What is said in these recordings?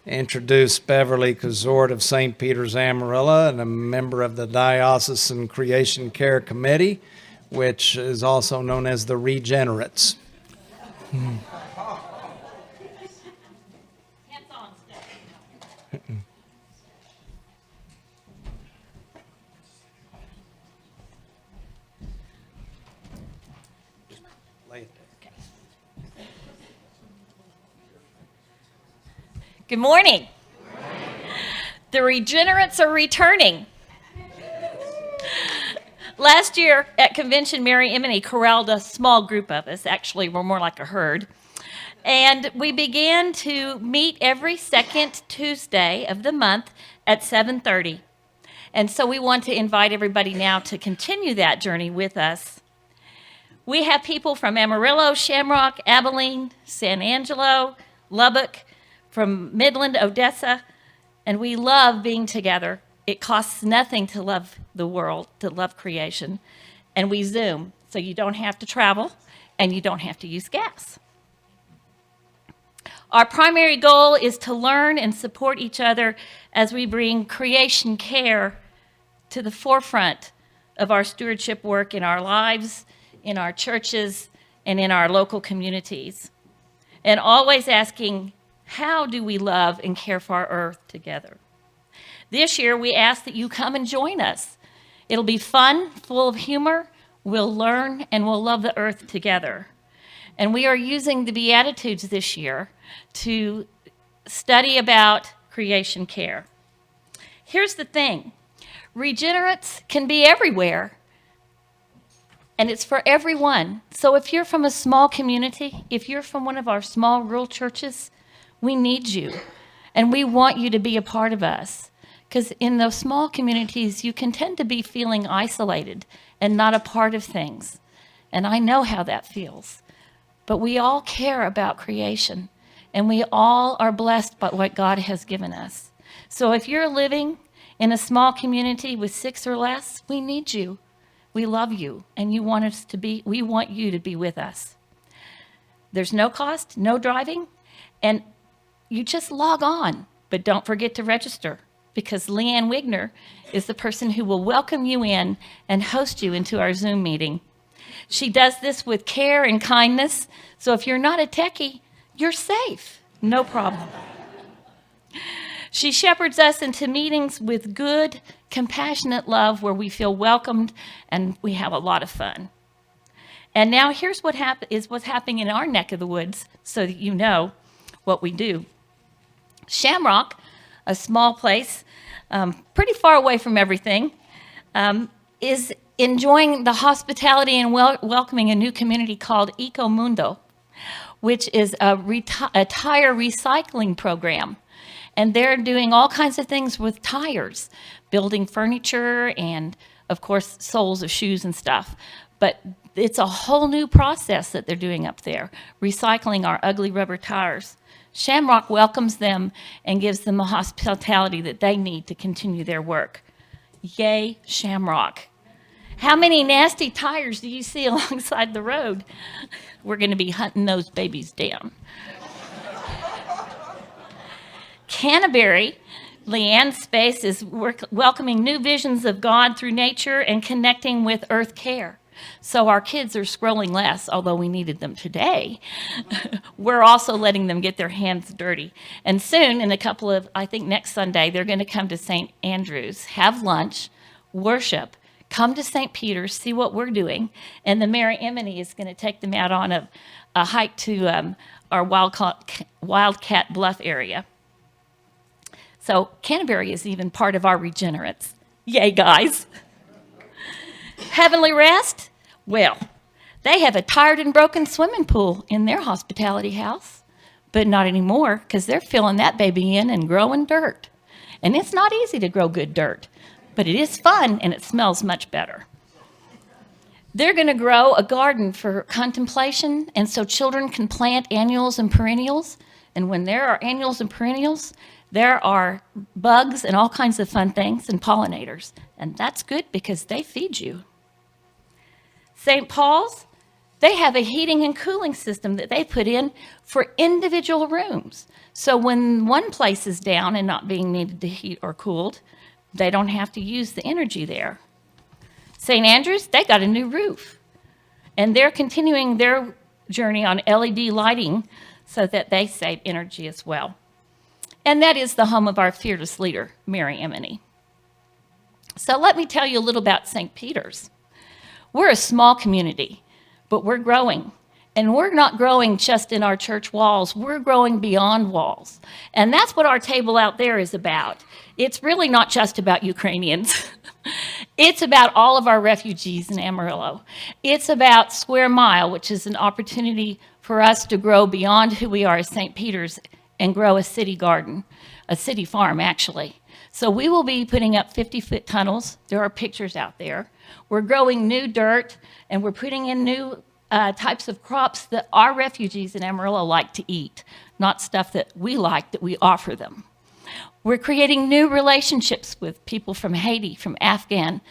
introduce Beverly Kazort of St. Peter's Amarillo and a member of the Diocesan Creation Care Committee, which is also known as the Regenerates. Good morning. The Regenerates are returning. Last year at convention, Mary Emily corralled a small group of us. Actually, we're more like a herd. And we began to meet every second Tuesday of the month at 7:30. And so we want to invite everybody now to continue that journey with us. We have people from Amarillo, Shamrock, Abilene, San Angelo, Lubbock, from Midland, Odessa, and we love being together. It costs nothing to love the world, to love creation, and we Zoom, so you don't have to travel and you don't have to use gas. Our primary goal is to learn and support each other as we bring creation care to the forefront of our stewardship work in our lives, in our churches, and in our local communities, and always asking, how do we love and care for our earth together? This year, we ask that you come and join us. It'll be fun, full of humor. We'll learn and we'll love the earth together. And we are using the Beatitudes this year to study about creation care. Here's the thing. Regenerates can be everywhere, and it's for everyone. So if you're from a small community, if you're from one of our small rural churches, we need you, and we want you to be a part of us, because in those small communities, you can tend to be feeling isolated and not a part of things, and I know how that feels, but we all care about creation, and we all are blessed by what God has given us. So if you're living in a small community with 6 or less, we need you. We love you, and we want you to be with us. There's no cost, no driving, and you just log on, but don't forget to register, because Leanne Wigner is the person who will welcome you in and host you into our Zoom meeting. She does this with care and kindness, so if you're not a techie, you're safe, no problem. She shepherds us into meetings with good, compassionate love where we feel welcomed and we have a lot of fun. And now here's what's happening in our neck of the woods so that you know what we do. Shamrock, a small place, pretty far away from everything, is enjoying the hospitality and welcoming a new community called Ecomundo, which is a tire recycling program. And they're doing all kinds of things with tires, building furniture and, of course, soles of shoes and stuff. But it's a whole new process that they're doing up there, recycling our ugly rubber tires. Shamrock welcomes them and gives them the hospitality that they need to continue their work. Yay, Shamrock. How many nasty tires do you see alongside the road? We're going to be hunting those babies down. Canterbury, Leanne's space, is welcoming new visions of God through nature and connecting with earth care. So our kids are scrolling less, although we needed them today. We're also letting them get their hands dirty. And soon, in a couple of, I think next Sunday, they're going to come to St. Andrews, have lunch, worship, come to St. Peter's, see what we're doing. And the Mary Emily is going to take them out on a hike to our Wildcat Bluff area. So Canterbury is even part of our Regenerates. Yay, guys. Heavenly Rest? Well, they have a tired and broken swimming pool in their hospitality house, but not anymore, because they're filling that baby in and growing dirt. And it's not easy to grow good dirt, but it is fun and it smells much better. They're going to grow a garden for contemplation, and so children can plant annuals and perennials. And when there are annuals and perennials, there are bugs and all kinds of fun things and pollinators. And that's good because they feed you. St. Paul's, They have a heating and cooling system that they put in for individual rooms. So when one place is down and not being needed to heat or cooled, they don't have to use the energy there. St. Andrews, they got a new roof. And they're continuing their journey on LED lighting so that they save energy as well. And that is the home of our fearless leader, Mary Emeny. So let me tell you a little about St. Peter's. We're a small community, but we're growing. And we're not growing just in our church walls, we're growing beyond walls. And that's what our table out there is about. It's really not just about Ukrainians. It's about all of our refugees in Amarillo. It's about Square Mile, which is an opportunity for us to grow beyond who we are as St. Peter's and grow a city garden, a city farm, actually. So we will be putting up 50-foot tunnels. There are pictures out there. We're growing new dirt, and we're putting in new types of crops that our refugees in Amarillo like to eat, not stuff that we like that we offer them. We're creating new relationships with people from Haiti, from Afghanistan,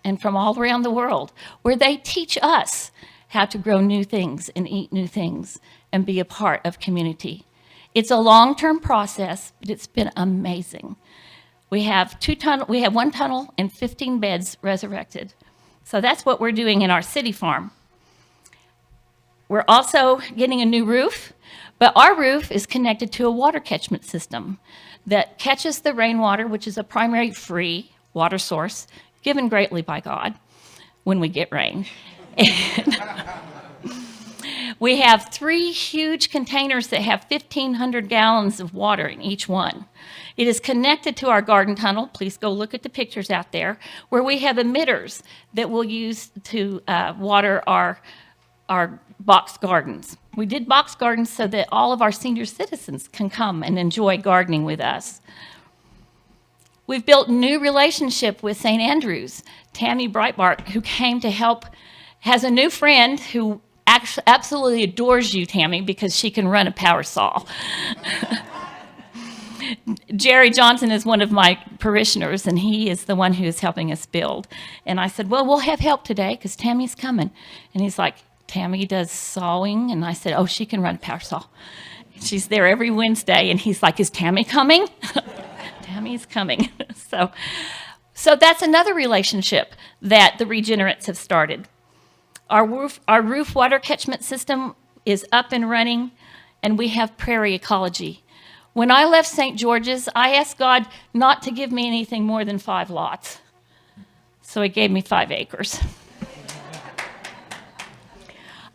and from all around the world, where they teach us how to grow new things and eat new things and be a part of community. It's a long-term process, but it's been amazing. We have one tunnel and 15 beds resurrected. So that's what we're doing in our city farm. We're also getting a new roof, but our roof is connected to a water catchment system that catches the rainwater, which is a primary free water source given greatly by God when we get rain. And we have 3 huge containers that have 1,500 gallons of water in each one. It is connected to our garden tunnel. Please go look at the pictures out there, where we have emitters that we'll use to water our box gardens. We did box gardens so that all of our senior citizens can come and enjoy gardening with us. We've built a new relationship with St. Andrews. Tammy Breitbart, who came to help, has a new friend who absolutely adores you, Tammy, because she can run a power saw. Jerry Johnson is one of my parishioners, and he is the one who is helping us build. And I said, well, we'll have help today because Tammy's coming. And he's like, Tammy does sawing? And I said, oh, she can run a power saw. She's there every Wednesday. And he's like, is Tammy coming? Tammy's coming. So that's another relationship that the Regenerates have started. Our roof water catchment system is up and running, and we have prairie ecology. When I left St. George's, I asked God not to give me anything more than 5 lots. So he gave me 5 acres.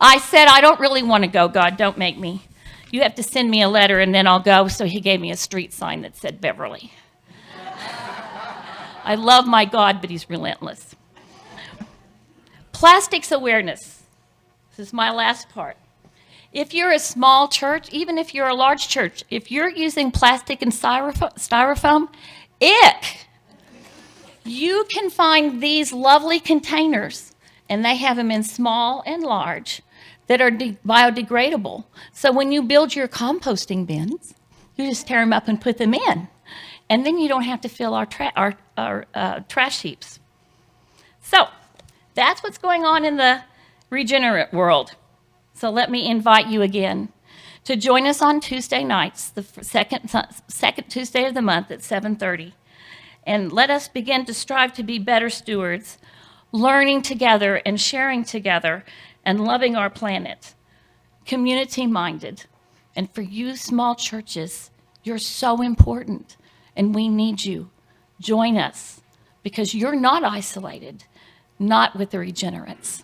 I said, I don't really want to go, God, don't make me. You have to send me a letter and then I'll go. So he gave me a street sign that said Beverly. I love my God, but he's relentless. Plastics awareness. This is my last part. If you're a small church, even if you're a large church, if you're using plastic and styrofoam, ick! You can find these lovely containers, and they have them in small and large, that are biodegradable. So when you build your composting bins, you just tear them up and put them in. And then you don't have to fill our trash heaps. So that's what's going on in the regenerate world. So let me invite you again to join us on Tuesday nights, the second Tuesday of the month at 7:30. And let us begin to strive to be better stewards, learning together and sharing together and loving our planet, community-minded. And for you small churches, you're so important, and we need you. Join us, because you're not isolated, not with the regenerates.